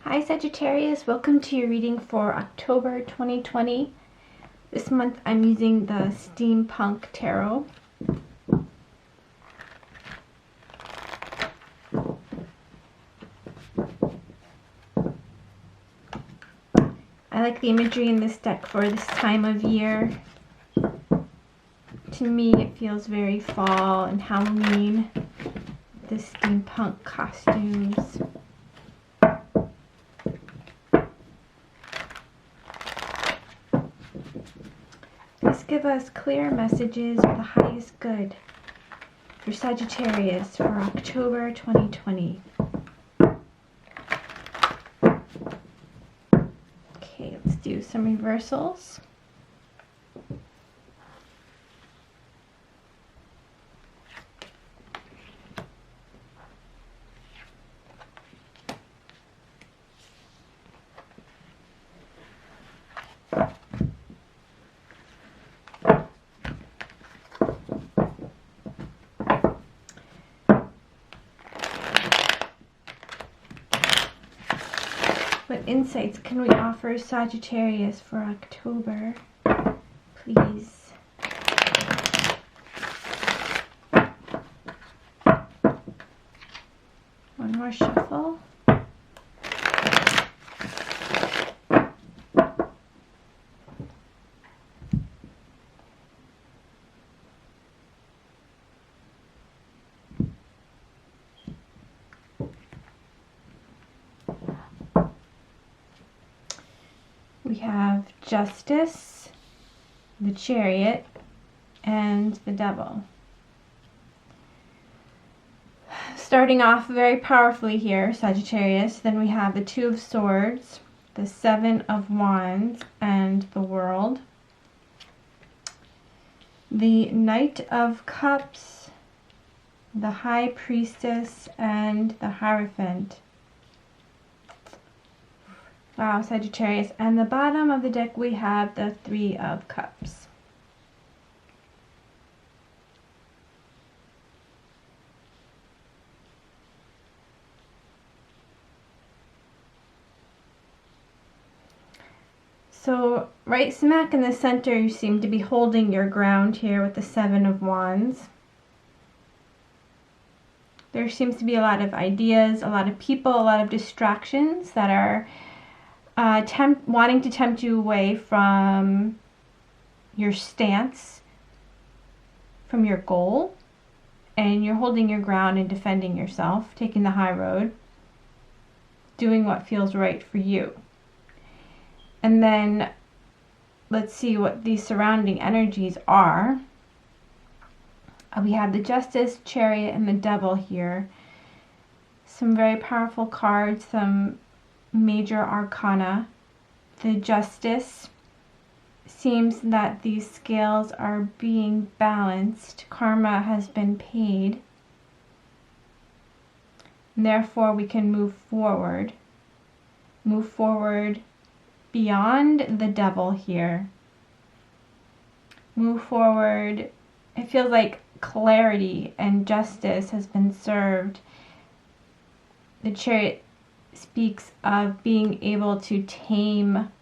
Hi Sagittarius, welcome to your reading for October 2020. This month I'm using the Steampunk Tarot. I like the imagery in this deck for this time of year. To me it feels very fall and Halloween. The steampunk costumes. Please give us clear messages of the highest good for Sagittarius for October 2020. Okay, let's do some reversals. What insights can we offer Sagittarius for October? Please. One more shuffle. We have Justice, the Chariot, and the Devil. Starting off very powerfully here, Sagittarius, then we have the Two of Swords, the Seven of Wands, and the World. The Knight of Cups, the High Priestess, and the Hierophant. Wow, Sagittarius. And the bottom of the deck we have the Three of Cups. So right smack in the center you seem to be holding your ground here with the Seven of Wands. There seems to be a lot of ideas, a lot of people, a lot of distractions that are wanting to tempt you away from your stance, from your goal, and you're holding your ground and defending yourself, taking the high road, doing what feels right for you. And then let's see what these surrounding energies are. We have the Justice, Chariot, and the Devil here. Some very powerful cards, some major arcana. The Justice seems that these scales are being balanced. Karma has been paid. And therefore we can move forward. Move forward beyond the Devil here. Move forward. It feels like clarity and justice has been served. The Chariot speaks of being able to tame,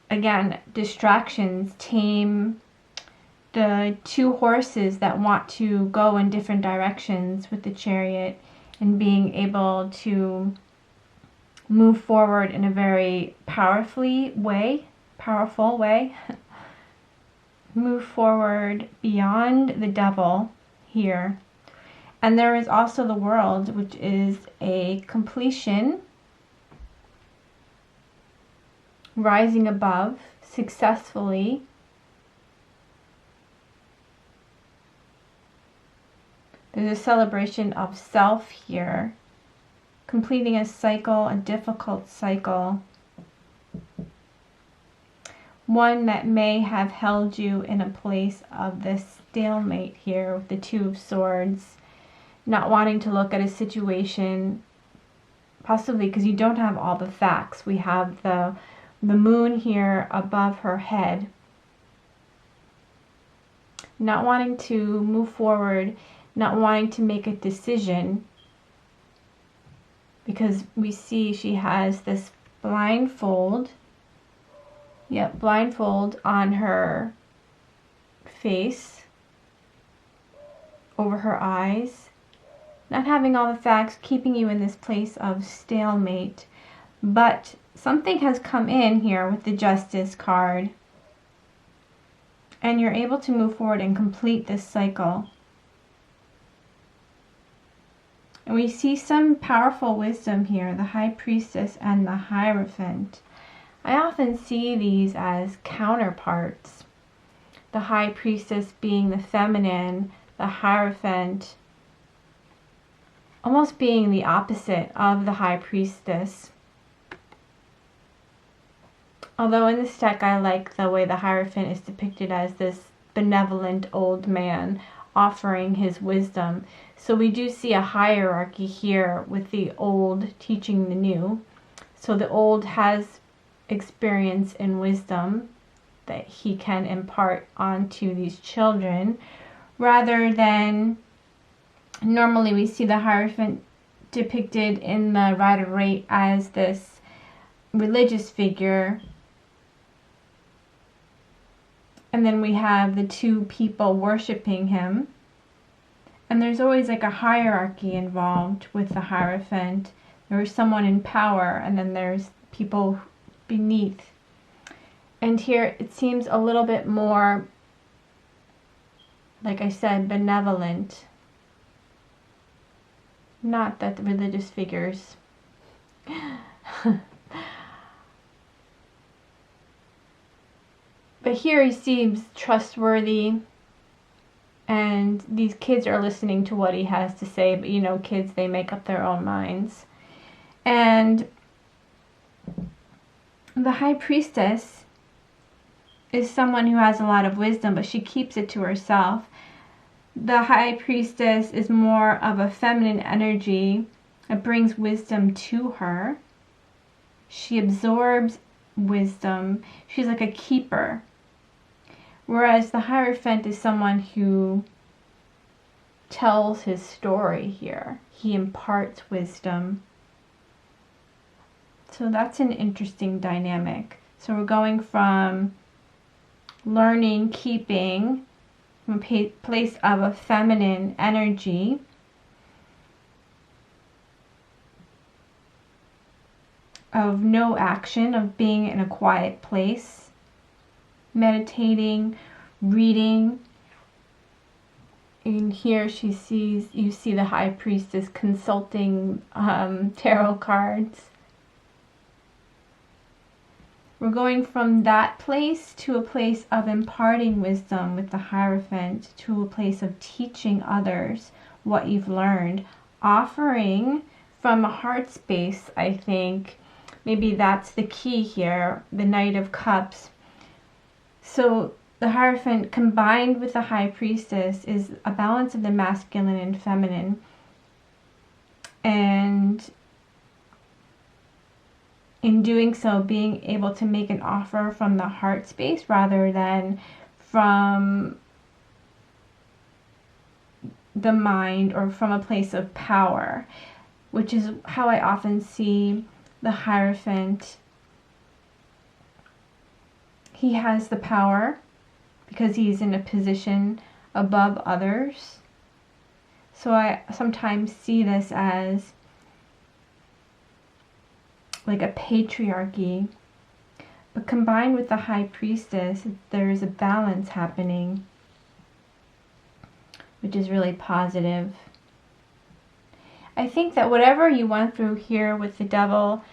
again, distractions, tame the two horses that want to go in different directions with the Chariot, and being able to move forward in a very powerful way. Move forward beyond the Devil here. And there is also the World, which is a completion, rising above successfully. There's a celebration of self here, completing a cycle, a difficult cycle, one that may have held you in a place of this stalemate here with the Two of Swords. Not wanting to look at a situation, possibly because you don't have all the facts. We have the moon here above her head. Not wanting to move forward, not wanting to make a decision because we see she has this blindfold. Yep, blindfold on her face, over her eyes. Not having all the facts, keeping you in this place of stalemate. But something has come in here with the Justice card. And you're able to move forward and complete this cycle. And we see some powerful wisdom here, the High Priestess and the Hierophant. I often see these as counterparts. The High Priestess being the feminine, the Hierophant almost being the opposite of the High Priestess. Although in this deck I like the way the Hierophant is depicted as this benevolent old man offering his wisdom. So we do see a hierarchy here with the old teaching the new. So the old has experience and wisdom that he can impart onto these children, rather than normally we see the Hierophant depicted in the Rider-Waite as this religious figure. And then we have the two people worshiping him. And there's always like a hierarchy involved with the Hierophant. There's someone in power, and then there's people beneath. And here it seems a little bit more, like I said, benevolent. Not that the religious figures but here he seems trustworthy, and these kids are listening to what he has to say. But you know, kids, they make up their own minds. And the High Priestess is someone who has a lot of wisdom, but she keeps it to herself. The High Priestess is more of a feminine energy. It brings wisdom to her. She absorbs wisdom. She's like a keeper. Whereas the Hierophant is someone who tells his story here. He imparts wisdom. So that's an interesting dynamic. So we're going from learning, keeping, from a place of a feminine energy, of no action, of being in a quiet place, meditating, reading. And here you see the High Priestess consulting tarot cards. We're going from that place to a place of imparting wisdom with the Hierophant, to a place of teaching others what you've learned, offering from a heart space. I think maybe that's the key here, the Knight of Cups. So the Hierophant combined with the High Priestess is a balance of the masculine and feminine. And in doing so, being able to make an offer from the heart space rather than from the mind or from a place of power, which is how I often see the Hierophant. He has the power because he's in a position above others. So I sometimes see this as like a patriarchy. But combined with the High Priestess, there is a balance happening, which is really positive. I think that whatever you went through here with the Devil,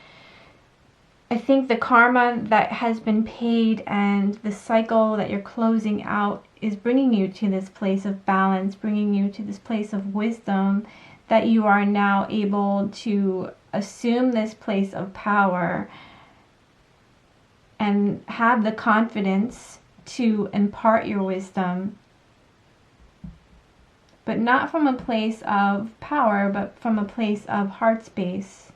I think the karma that has been paid and the cycle that you're closing out is bringing you to this place of balance, bringing you to this place of wisdom, that you are now able to assume this place of power and have the confidence to impart your wisdom, but not from a place of power, but from a place of heart space,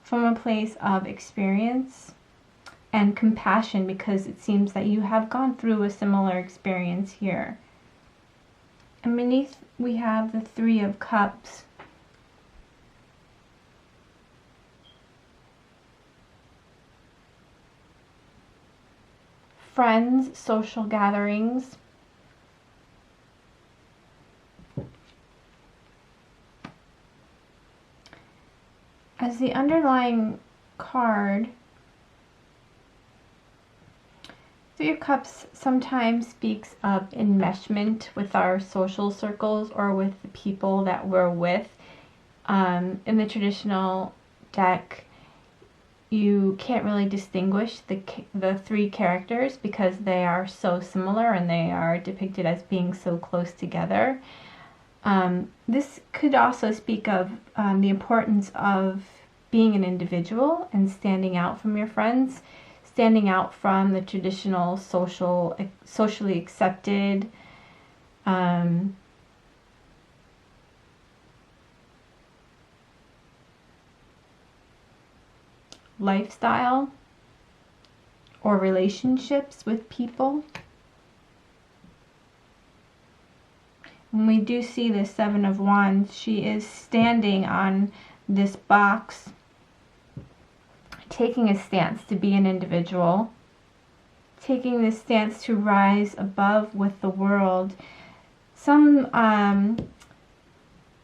from a place of experience and compassion, because it seems that you have gone through a similar experience here. And beneath we have the Three of Cups. friends, social gatherings. As the underlying card, Three of Cups sometimes speaks of enmeshment with our social circles or with the people that we're with. In the traditional deck, you can't really distinguish the three characters because they are so similar and they are depicted as being so close together. This could also speak of the importance of being an individual and standing out from your friends, standing out from the traditional socially accepted lifestyle or relationships with people. When we do see the Seven of Wands, she is standing on this box, taking a stance to be an individual, taking this stance to rise above with the world.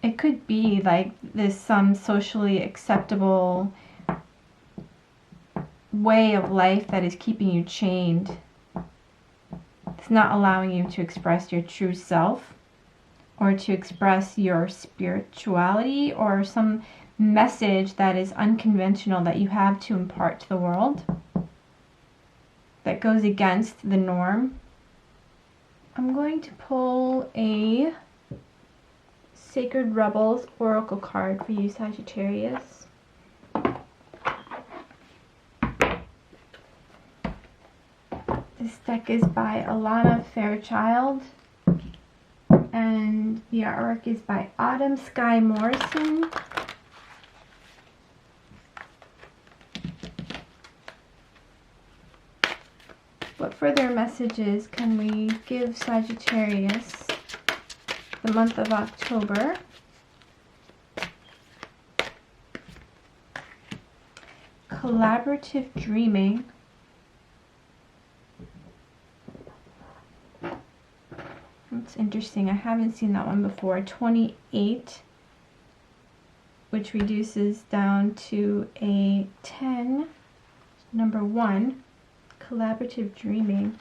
It could be like this some socially acceptable way of life that is keeping you chained. It's not allowing you to express your true self or to express your spirituality or some message that is unconventional that you have to impart to the world that goes against the norm. I'm going to pull a Sacred Rebels Oracle card for you, Sagittarius. This deck is by Alana Fairchild, and the artwork is by Autumn Sky Morrison. What further messages can we give Sagittarius the month of October? Collaborative dreaming. That's interesting. I haven't seen that one before. 28, which reduces down to a 10. Number 1, collaborative dreaming.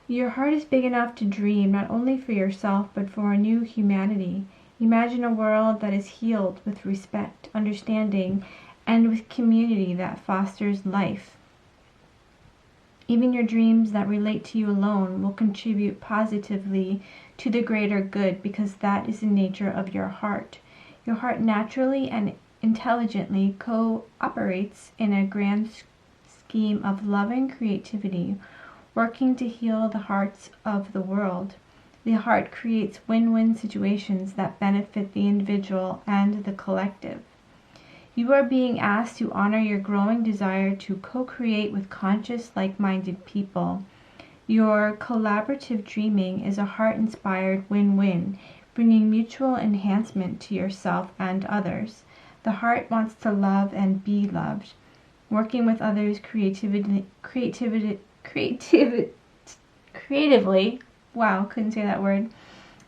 Your heart is big enough to dream not only for yourself but for a new humanity. Imagine a world that is healed with respect, understanding, and with community that fosters life. Even your dreams that relate to you alone will contribute positively to the greater good because that is the nature of your heart. Your heart naturally and intelligently cooperates in a grand scheme of loving creativity, working to heal the hearts of the world. The heart creates win-win situations that benefit the individual and the collective. You are being asked to honor your growing desire to co-create with conscious, like-minded people. Your collaborative dreaming is a heart-inspired win-win, bringing mutual enhancement to yourself and others. The heart wants to love and be loved. Working with others creatively, wow, couldn't say that word,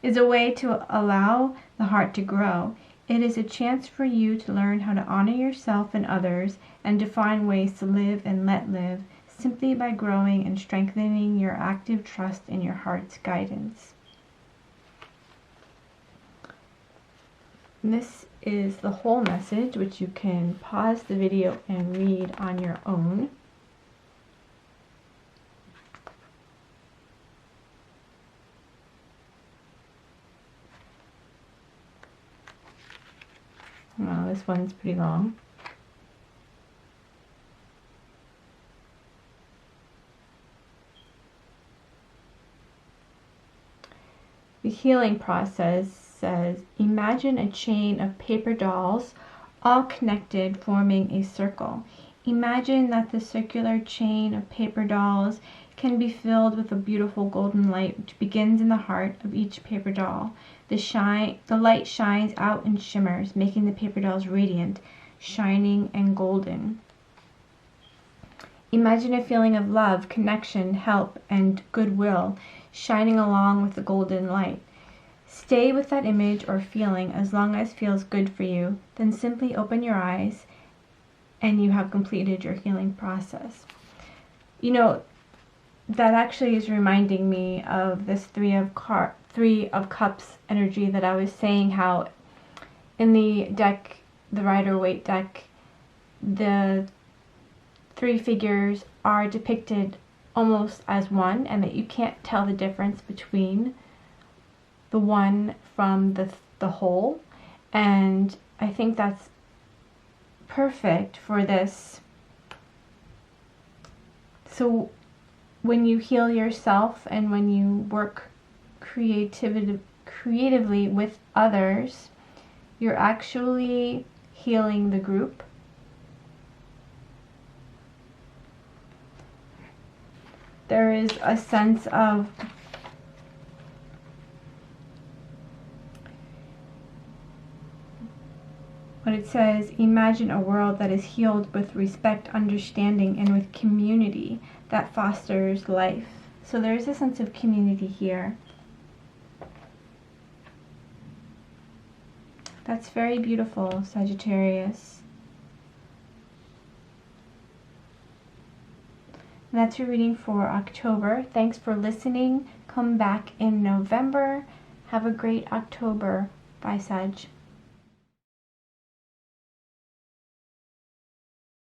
is a way to allow the heart to grow. It is a chance for you to learn how to honor yourself and others and to find ways to live and let live simply by growing and strengthening your active trust in your heart's guidance. And this is the whole message, which you can pause the video and read on your own. Wow, this one's pretty long. The healing process says, imagine a chain of paper dolls all connected forming a circle. Imagine that the circular chain of paper dolls can be filled with a beautiful golden light which begins in the heart of each paper doll. The light shines out and shimmers, making the paper dolls radiant, shining and golden. Imagine a feeling of love, connection, help, and goodwill shining along with the golden light. Stay with that image or feeling as long as it feels good for you, then simply open your eyes and you have completed your healing process. You know, that actually is reminding me of this Three of Cups energy that I was saying, how in the deck, the Rider-Waite deck, the three figures are depicted almost as one, and that you can't tell the difference between the one from the whole. And I think that's perfect for this. So when you heal yourself and when you work creatively with others, you're actually healing the group. There is a sense of what it says, imagine a world that is healed with respect, understanding, and with community that fosters life. So there is a sense of community here. That's very beautiful, Sagittarius. And that's your reading for October. Thanks for listening. Come back in November. Have a great October. Bye, Sag.